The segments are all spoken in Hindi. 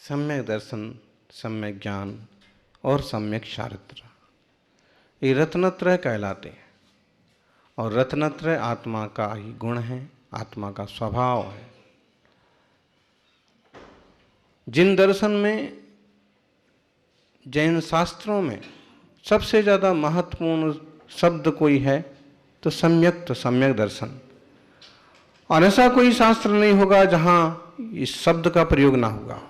सम्यक दर्शन, सम्यक ज्ञान और सम्यक चारित्र, ये रत्नत्रय कहलाते हैं। और रत्नत्रय आत्मा का ही गुण है, आत्मा का स्वभाव है। जिन दर्शन में, जैन शास्त्रों में सबसे ज़्यादा महत्वपूर्ण शब्द कोई है तो सम्यक दर्शन। और ऐसा कोई शास्त्र नहीं होगा जहां इस शब्द का प्रयोग ना होगा।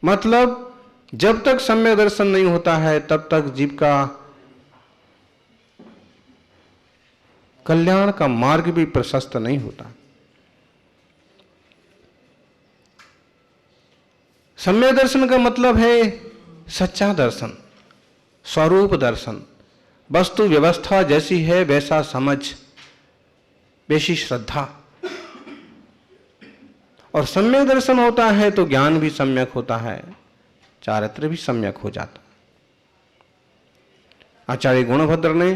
मतलब जब तक सम्यक दर्शन नहीं होता है तब तक जीव का कल्याण का मार्ग भी प्रशस्त नहीं होता। सम्यक दर्शन का मतलब है सच्चा दर्शन, स्वरूप दर्शन, वस्तु व्यवस्था जैसी है वैसा समझ, वैसी श्रद्धा। और सम्यक दर्शन होता है तो ज्ञान भी सम्यक होता है, चारित्र भी सम्यक हो जाता। आचार्य गुणभद्र ने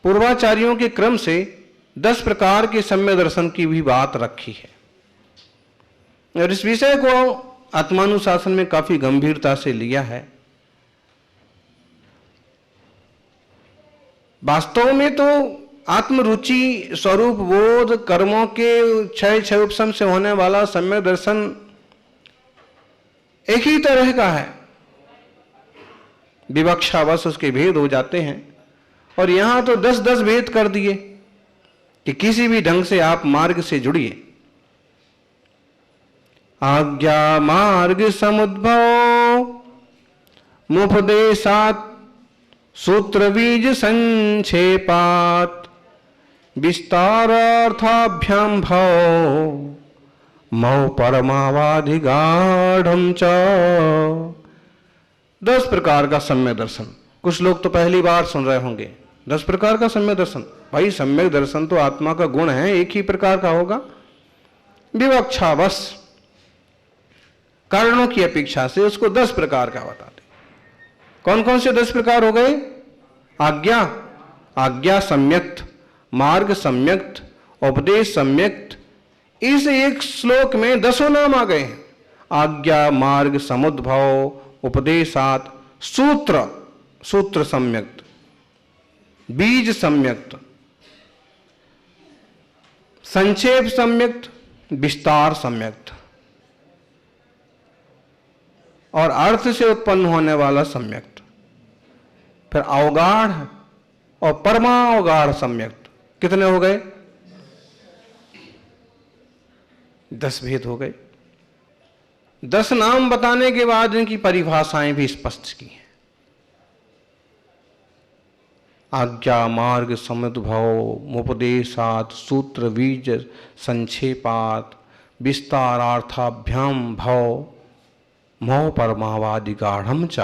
पूर्वाचार्यों के क्रम से 10 प्रकार के सम्यक दर्शन की भी बात रखी है। और इस विषय को आत्मानुशासन में काफी गंभीरता से लिया है। वास्तव में तो आत्मरुचि, स्वरूप बोध, कर्मों के क्षय उपशम से होने वाला सम्यक दर्शन एक ही तरह का है। विवक्षावश उसके भेद हो जाते हैं। और यहां तो 10-10 भेद कर दिए कि किसी भी ढंग से आप मार्ग से जुड़िए। आज्ञा मार्ग समुद्भव मुपदेशात सूत्र बीज संक्षेपात विस्तारार्थाभ्याम भव मौ परमावाधिगाढ़ं च। 10 प्रकार का सम्यक दर्शन। कुछ लोग तो पहली बार सुन रहे होंगे, 10 प्रकार का सम्यक दर्शन। भाई सम्यक दर्शन तो आत्मा का गुण है, एक ही प्रकार का होगा। विवक्षावश कारणों की अपेक्षा से उसको 10 प्रकार का बताते। कौन कौन से 10 प्रकार हो गए? आज्ञा सम्यक्त, मार्ग सम्यक्त, उपदेश सम्यक्त। इस एक श्लोक में 10 नाम आ गए हैं। आज्ञा, मार्ग, समुद्भव, उपदेशात, सूत्र सम्यक्त, बीज सम्यक्त, संक्षेप सम्यक्त, विस्तार सम्यक्त और अर्थ से उत्पन्न होने वाला सम्यक्त। फिर अवगाढ़ और परमावगाढ़ सम्यक्त। कितने हो गए? 10 भेद हो गए। 10 नाम बताने के बाद इनकी परिभाषाएं भी स्पष्ट की हैं। आज्ञा, मार्ग, समुद्भव, उपदेशात, सूत्र बीज संक्षेपात, विस्तारार्थाभ्याम भव मौ परमावादिगाढ़ं च।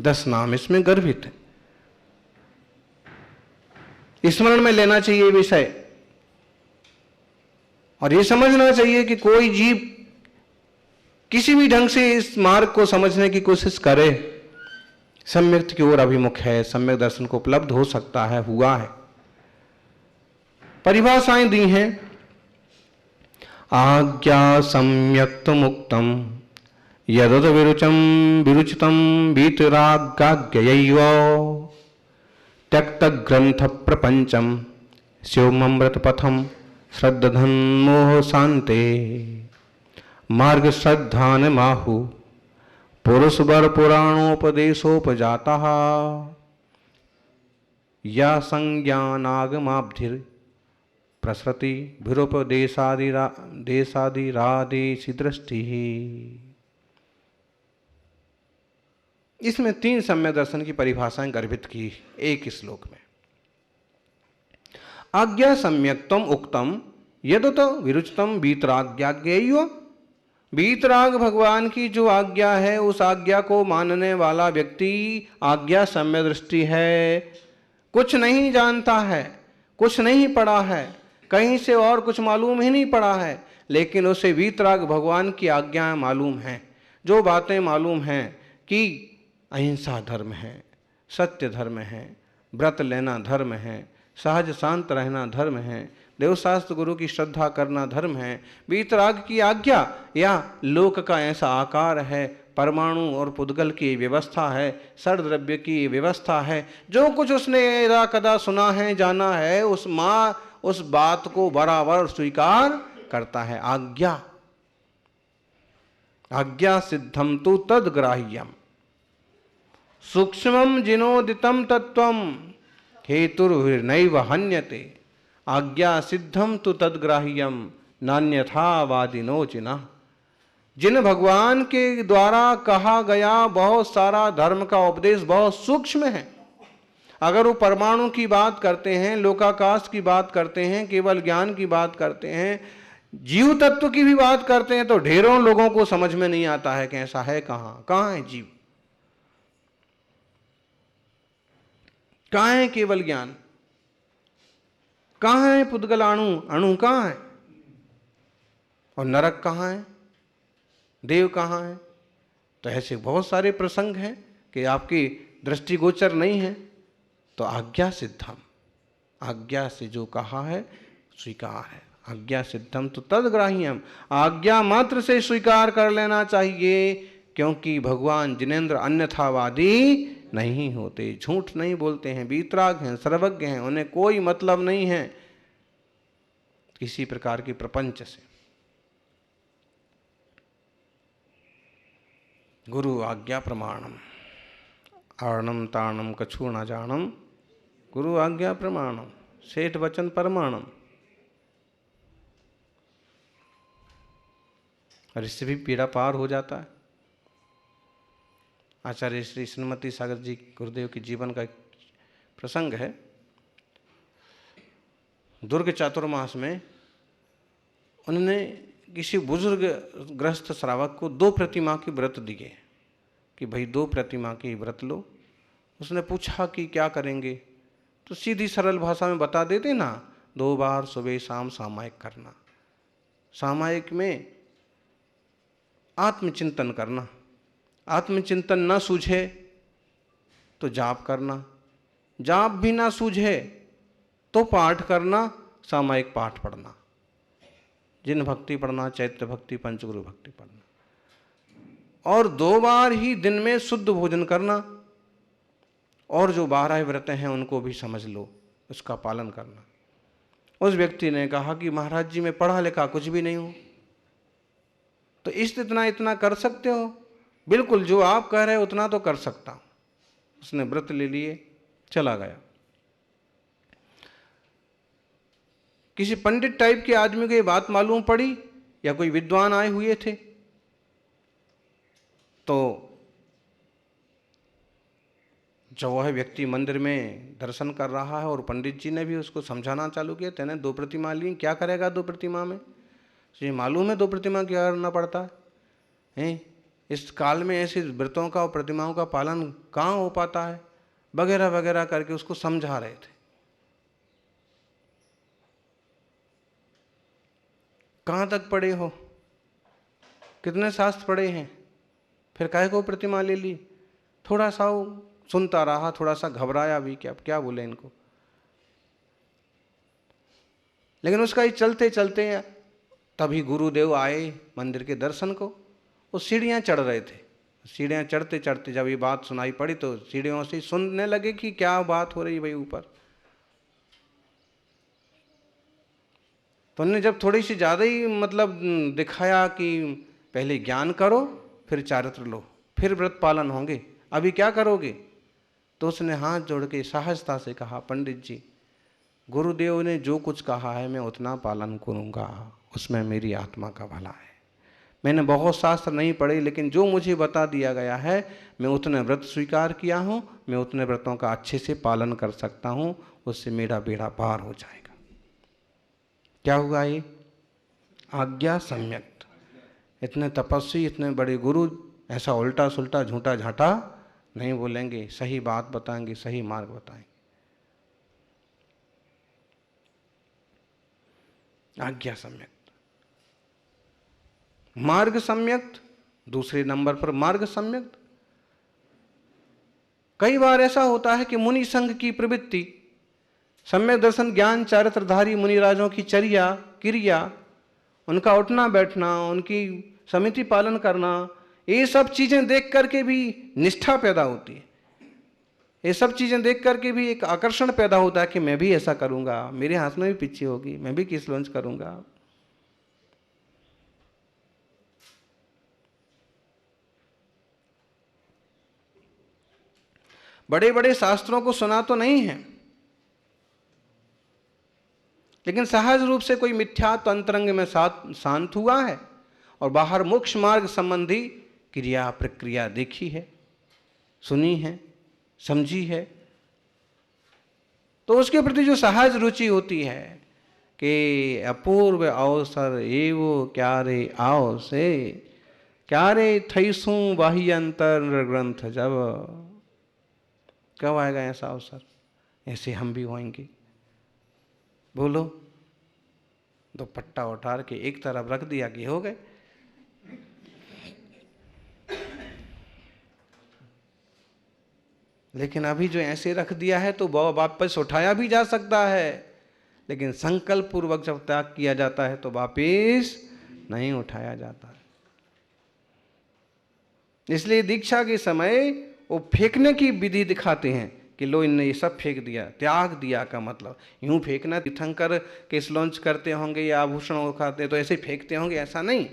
10 नाम इसमें गर्भित है। स्मरण में लेना चाहिए विषय। और यह समझना चाहिए कि कोई जीव किसी भी ढंग से इस मार्ग को समझने की कोशिश करे, सम्यक की ओर अभिमुख है, सम्यक दर्शन को उपलब्ध हो सकता है, हुआ है। परिभाषाएं दी हैं। आज्ञा सम्यक्त मुक्तम यदत विरुचितम वीतरागाज्ञयैव त्यक्त ग्रंथ प्रपंचम शिवमृत पथम श्रद्धधन मोह शांते मार्ग श्रद्धान माहु पुरुष वर पुराणोपदेशोपजाता या संज्ञानागमाब्धिर प्रसृति भीरोपदेशादिरादेशि दृष्टि। इसमें 3 सम्यक दर्शन की परिभाषाएं गर्भित की एक श्लोक में। आज्ञा सम्यक्तम उक्तम यदत विरुचितम वीतरागाज्ञेय। वीतराग भगवान की जो आज्ञा है उस आज्ञा को मानने वाला व्यक्ति आज्ञा सम्यक दृष्टि है। कुछ नहीं जानता है, कुछ नहीं पढ़ा है, कहीं से और कुछ मालूम ही नहीं पड़ा है, लेकिन उसे वीतराग भगवान की आज्ञाएं मालूम हैं। जो बातें मालूम हैं कि अहिंसा धर्म है, सत्य धर्म है, व्रत लेना धर्म है, सहज शांत रहना धर्म है, देवशास्त्र गुरु की श्रद्धा करना धर्म है, वीतराग की आज्ञा या लोक का ऐसा आकार है, परमाणु और पुद्गल की व्यवस्था है, षड्द्रव्य की व्यवस्था है, जो कुछ उसने यदा कदा सुना है जाना है उस बात को बराबर स्वीकार करता है। आज्ञा आज्ञा सिद्धम तु तद्ग्राह्यम सूक्ष्मम जिनोदितम तत्वम हेतुर्नैव हन्यते आज्ञा सिद्धम तु तद्ग्राह्यम नान्यथावादिनो चिना। जिन भगवान के द्वारा कहा गया बहुत सारा धर्म का उपदेश बहुत सूक्ष्म है। अगर वो परमाणु की बात करते हैं, लोकाकाश की बात करते हैं, केवल ज्ञान की बात करते हैं, जीव तत्व की भी बात करते हैं, तो ढेरों लोगों को समझ में नहीं आता है कि ऐसा है कहाँ है जीव, कहाँ है केवल ज्ञान, कहाँ है पुद्गल अणु कहाँ है, और नरक कहाँ है, देव कहाँ है। तो ऐसे बहुत सारे प्रसंग हैं कि आपकी दृष्टिगोचर नहीं है। तो आज्ञा सिद्धम, आज्ञा से जो कहा है स्वीकार है। आज्ञा सिद्धम तो तद्ग्राह्यम, आज्ञा मात्र से स्वीकार कर लेना चाहिए, क्योंकि भगवान जिनेंद्र अन्यथावादी नहीं होते, झूठ नहीं बोलते हैं, वीतराग हैं, सर्वज्ञ हैं, उन्हें कोई मतलब नहीं है किसी प्रकार के प्रपंच से। गुरु आज्ञा प्रमाणम आर्णम ताणम कछु न जानम, गुरु आज्ञा प्रमाणम सेठ वचन परमाणम। और इससे भी पीड़ा पार हो जाता है। आचार्य श्री श्रीमती सागर जी गुरुदेव के जीवन का एक प्रसंग है। दुर्ग चातुर्मास में उन्होंने किसी बुजुर्ग गृहस्थ श्रावक को 2 प्रतिमा के व्रत दिए कि भाई 2 प्रतिमा के व्रत लो। उसने पूछा कि क्या करेंगे, तो सीधी सरल भाषा में बता देते ना, 2 बार सुबह शाम सामायिक करना, सामायिक में आत्मचिंतन करना, आत्मचिंतन न सूझे तो जाप करना, जाप भी ना सूझे तो पाठ करना, सामायिक पाठ पढ़ना, जिन भक्ति पढ़ना, चैत्र भक्ति, पंचगुरु भक्ति पढ़ना, और 2 बार ही दिन में शुद्ध भोजन करना, और जो 12 व्रत हैं उनको भी समझ लो, उसका पालन करना। उस व्यक्ति ने कहा कि महाराज जी मैं पढ़ा लिखा कुछ भी नहीं हूं, तो इतना कर सकते हो? बिल्कुल, जो आप कह रहे हो उतना तो कर सकता हूं। उसने व्रत ले लिए, चला गया। किसी पंडित टाइप के आदमी को ये बात मालूम पड़ी या कोई विद्वान आए हुए थे, तो जो वह व्यक्ति मंदिर में दर्शन कर रहा है और पंडित जी ने भी उसको समझाना चालू किया, तेने 2 प्रतिमा ली, क्या करेगा 2 प्रतिमा में? ये मालूम है 2 प्रतिमा क्या करना पड़ता है? इस काल में ऐसे व्रतों का और प्रतिमाओं का पालन कहाँ हो पाता है, वगैरह वगैरह करके उसको समझा रहे थे। कहाँ तक पढ़े हो, कितने शास्त्र पढ़े हैं, फिर काहे को प्रतिमा ले ली? थोड़ा सा वो सुनता रहा, थोड़ा सा घबराया भी कि अब क्या बोले इनको। लेकिन उसका ही चलते चलते तभी गुरुदेव आए मंदिर के दर्शन को। वो सीढ़ियाँ चढ़ रहे थे, सीढ़ियाँ चढ़ते चढ़ते जब ये बात सुनाई पड़ी तो सीढ़ियों से सुनने लगे कि क्या बात हो रही भाई ऊपर। तो उन्होंने जब थोड़ी सी ज़्यादा ही मतलब दिखाया कि पहले ज्ञान करो फिर चारित्र लो, फिर व्रत पालन होंगे, अभी क्या करोगे? तो उसने हाथ जोड़ के सहजता से कहा, पंडित जी गुरुदेव ने जो कुछ कहा है मैं उतना पालन करूँगा, उसमें मेरी आत्मा का भला है। मैंने बहुत शास्त्र नहीं पढ़े, लेकिन जो मुझे बता दिया गया है मैं उतने व्रत स्वीकार किया हूँ, मैं उतने व्रतों का अच्छे से पालन कर सकता हूँ, उससे मेरा बेड़ा पार हो जाएगा। क्या हुआ ये? आज्ञा सम्यक। इतने तपस्वी, इतने बड़े गुरु ऐसा उल्टा सुल्टा झूठा झाटा नहीं बोलेंगे, सही बात बताएंगे, सही मार्ग बताएंगे। आज्ञा सम्यक। मार्ग सम्यक, दूसरे नंबर पर मार्ग सम्यक। कई बार ऐसा होता है कि मुनि संघ की प्रवृत्ति, सम्यक दर्शन ज्ञान चारित्रधारी मुनिराजों की चर्या क्रिया, उनका उठना बैठना, उनकी समिति पालन करना, ये सब चीजें देख करके भी निष्ठा पैदा होती है। ये सब चीजें देख करके भी एक आकर्षण पैदा होता है कि मैं भी ऐसा करूंगा, मेरे हाथ में भी पिच्ची होगी, मैं भी किस लॉन्च करूंगा। बड़े बड़े शास्त्रों को सुना तो नहीं है, लेकिन सहज रूप से कोई मिथ्यात्व अंतरंग में शांत हुआ है और बाहर मोक्ष मार्ग संबंधी क्रिया प्रक्रिया देखी है, सुनी है, समझी है, तो उसके प्रति जो सहज रुचि होती है कि अपूर्व अवसर एवो क्यारे आओ से, क्यारे थईसू बाह्य अंतर ग्रंथ जब, कब आएगा ऐसा अवसर, ऐसे हम भी होंगे। बोलो, दुपट्टा उठार के एक तरफ रख दिया कि हो गए। लेकिन अभी जो ऐसे रख दिया है तो वापस उठाया भी जा सकता है, लेकिन संकल्प पूर्वक जब त्याग किया जाता है तो वापस नहीं उठाया जाता है। इसलिए दीक्षा के समय वो फेंकने की विधि दिखाते हैं कि लो इनने ये सब फेंक दिया। त्याग दिया का मतलब यूं फेंकना, तीर्थंकर केस लॉन्च करते होंगे या आभूषण उखाते तो ऐसे फेंकते होंगे, ऐसा नहीं।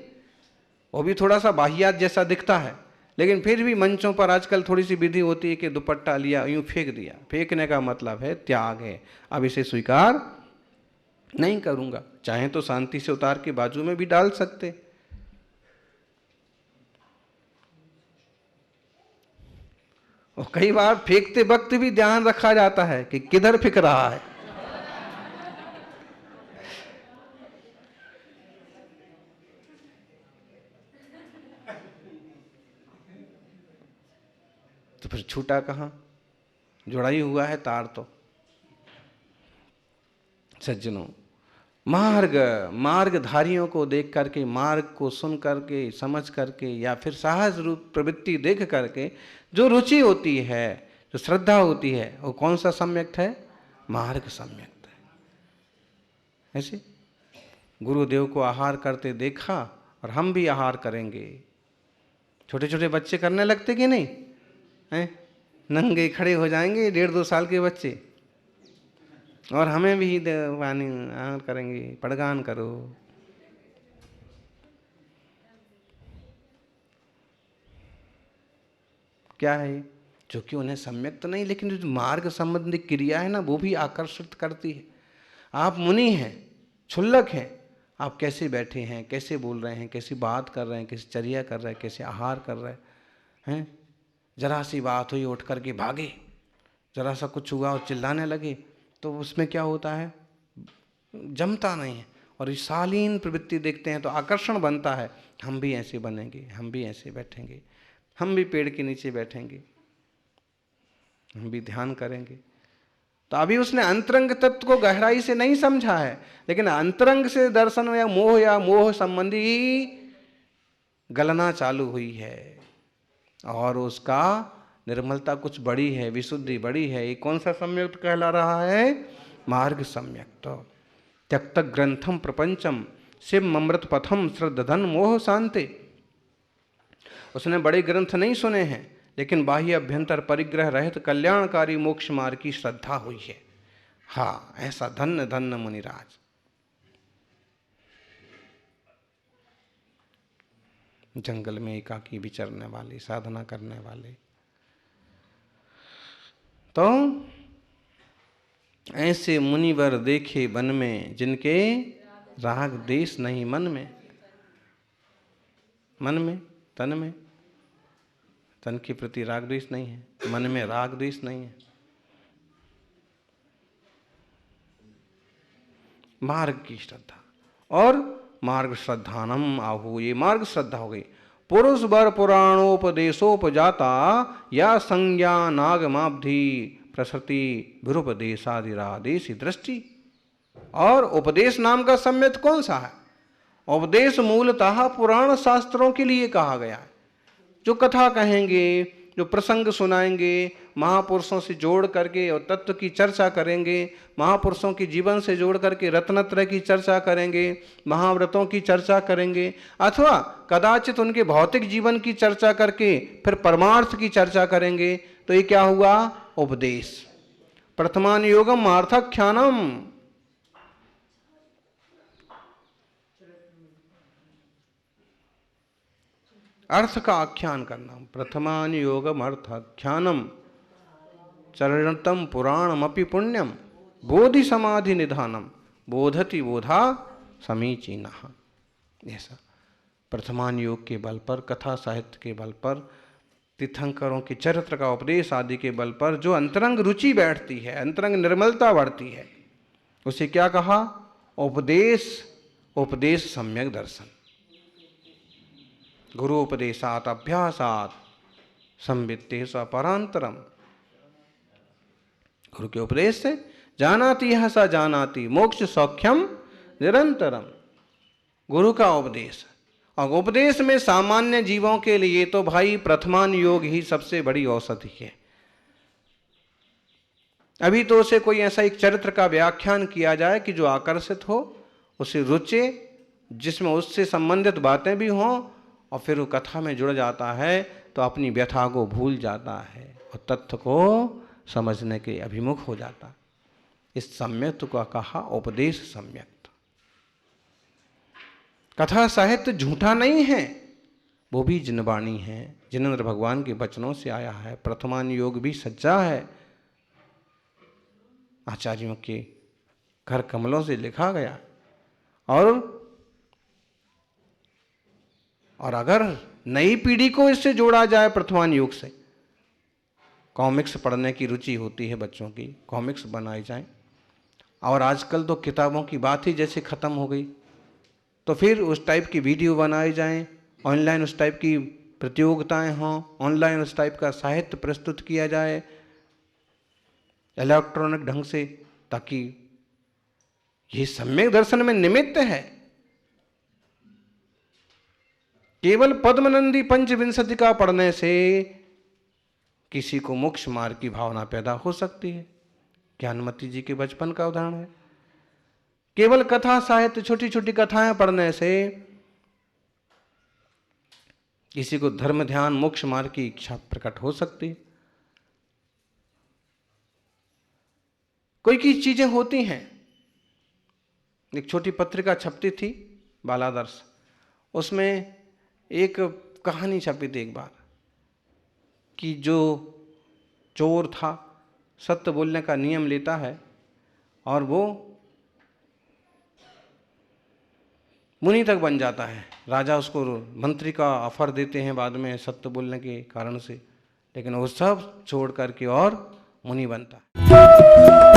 वो भी थोड़ा सा बाह्यात जैसा दिखता है, लेकिन फिर भी मंचों पर आजकल थोड़ी सी विधि होती है कि दुपट्टा लिया यूं फेंक दिया। फेंकने का मतलब है त्याग है, अब इसे स्वीकार नहीं करूंगा। चाहे तो शांति से उतार के बाजू में भी डाल सकते। और कई बार फेंकते वक्त भी ध्यान रखा जाता है कि किधर फेंक रहा है। तो फिर छूटा कहां, जुड़ा ही हुआ है तार। तो सज्जनों, मार्गधारियों को देख करके, मार्ग को सुन करके, समझ करके, या फिर सहज रूप प्रवृत्ति देख करके जो रुचि होती है, जो श्रद्धा होती है, वो कौन सा सम्यक्त है? मार्ग सम्यक्त है। ऐसे गुरुदेव को आहार करते देखा और हम भी आहार करेंगे। छोटे छोटे बच्चे करने लगते कि नहीं हैं? नंगे खड़े हो जाएंगे 1.5-2 साल के बच्चे, और हमें भी वाणी आहार करेंगे, पड़गान करो। क्या है? जो कि उन्हें सम्यक तो नहीं, लेकिन जो मार्ग संबंधी क्रिया है ना, वो भी आकर्षित करती है। आप मुनि हैं, क्षुल्लक हैं, आप कैसे बैठे हैं, कैसे बोल रहे हैं, कैसी बात कर रहे हैं, कैसी चर्या कर रहे हैं, कैसे आहार कर रहे हैं। जरा सी बात हुई उठ करके भागे, जरा सा कुछ हुआ और चिल्लाने लगे, तो उसमें क्या होता है? जमता नहीं है। और इस शालीन प्रवृत्ति देखते हैं तो आकर्षण बनता है, हम भी ऐसे बनेंगे, हम भी ऐसे बैठेंगे, हम भी पेड़ के नीचे बैठेंगे, हम भी ध्यान करेंगे। तो अभी उसने अंतरंग तत्व को गहराई से नहीं समझा है, लेकिन अंतरंग से दर्शन या मोह संबंधी गलना चालू हुई है, और उसका निर्मलता कुछ बड़ी है, विशुद्धि बड़ी है। ये कौन सा सम्यक्त कहला रहा है? मार्ग सम्यक्त। त्यक्त ग्रंथम प्रपंचम शिव अमृत पथम श्रद्धन मोह शांति। उसने बड़े ग्रंथ नहीं सुने हैं, लेकिन बाह्य अभ्यंतर परिग्रह रहित कल्याणकारी मोक्ष मार्ग की श्रद्धा हुई है। हाँ, ऐसा धन्य धन्य मुनिराज। जंगल में एकाकी विचरने वाले, साधना करने वाले, तो ऐसे मुनिवर देखे वन में, जिनके राग देश नहीं मन में। मन में, तन के प्रति राग द्वेष नहीं है, मन में राग द्वेष नहीं है। मार्ग की श्रद्धा, और मार्ग श्रद्धानम आहु, ये मार्ग श्रद्धा हो गई। पुरुष वर पुराणोपदेशोपजाता या संज्ञा नागमाब्धि प्रसृति विरुपदेशादिरादेशी दृष्टि। और उपदेश नाम का सम्यक्त कौन सा है? उपदेश मूलतः पुराण शास्त्रों के लिए कहा गया है। जो कथा कहेंगे, जो प्रसंग सुनाएंगे, महापुरुषों से जोड़ करके और तत्व की चर्चा करेंगे, महापुरुषों के जीवन से जोड़ करके रत्नत्रय की चर्चा करेंगे, महाव्रतों की चर्चा करेंगे, अथवा कदाचित उनके भौतिक जीवन की चर्चा करके फिर परमार्थ की चर्चा करेंगे, तो ये क्या हुआ? उपदेश। प्रथमान योगम अर्थाख्यानम, अर्थ का आख्यान करना। प्रथमान योगम अर्थाख्यानम चरणतम पुराणमपि पुण्यम बोधि समाधि निधानम बोधति बोधा समीचीनः। ऐसा प्रथमान योग के बल पर, कथा साहित्य के बल पर, तीर्थंकरों के चरित्र का उपदेश आदि के बल पर जो अंतरंग रुचि बैठती है, अंतरंग निर्मलता बढ़ती है, उसे क्या कहा? उपदेश। उपदेश सम्यक दर्शन। गुरु उपदेशात अभ्यासात संवित्ते स्वपरांतरम। गुरु के उपदेश से जानाति है स जानाति मोक्ष सौख्यम निरंतरम। गुरु का उपदेश, और उपदेश में सामान्य जीवों के लिए तो भाई प्रथमान योग ही सबसे बड़ी औषधि है। अभी तो उसे कोई ऐसा एक चरित्र का व्याख्यान किया जाए कि जो आकर्षित हो, उसे रुचे, जिसमें उससे संबंधित बातें भी हों, और फिर वो कथा में जुड़ जाता है तो अपनी व्यथा को भूल जाता है और तथ्य को समझने के अभिमुख हो जाता है। इस सम्यक्त को कहा उपदेश सम्यक्त। कथा साहित्य झूठा नहीं है, वो भी जिनवाणी है, जिनेंद्र भगवान के वचनों से आया है। प्रथमान योग भी सच्चा है, आचार्यों के घर कमलों से लिखा गया। और अगर नई पीढ़ी को इससे जोड़ा जाए प्रथमान योग से, कॉमिक्स पढ़ने की रुचि होती है बच्चों की, कॉमिक्स बनाई जाएं, और आजकल तो किताबों की बात ही जैसे ख़त्म हो गई, तो फिर उस टाइप की वीडियो बनाई जाएं, ऑनलाइन उस टाइप की प्रतियोगिताएं हों, ऑनलाइन उस टाइप का साहित्य प्रस्तुत किया जाए इलेक्ट्रॉनिक ढंग से, ताकि ये सम्यक दर्शन में निमित्त है। केवल पद्मनंदी पंचविंशति का पढ़ने से किसी को मोक्ष मार्ग की भावना पैदा हो सकती है। ज्ञानमती जी के बचपन का उदाहरण है। केवल कथा साहित्य, छोटी छोटी कथाएं पढ़ने से किसी को धर्म ध्यान मोक्ष मार्ग की इच्छा प्रकट हो सकती है। कोई की चीजें होती हैं। एक छोटी पत्रिका छपती थी बालादर्श, उसमें एक कहानी छपी थी एक बार कि जो चोर था सत्य बोलने का नियम लेता है, और वो मुनि तक बन जाता है। राजा उसको मंत्री का ऑफर देते हैं बाद में सत्य बोलने के कारण से, लेकिन वो सब छोड़ करके और मुनि बनता है।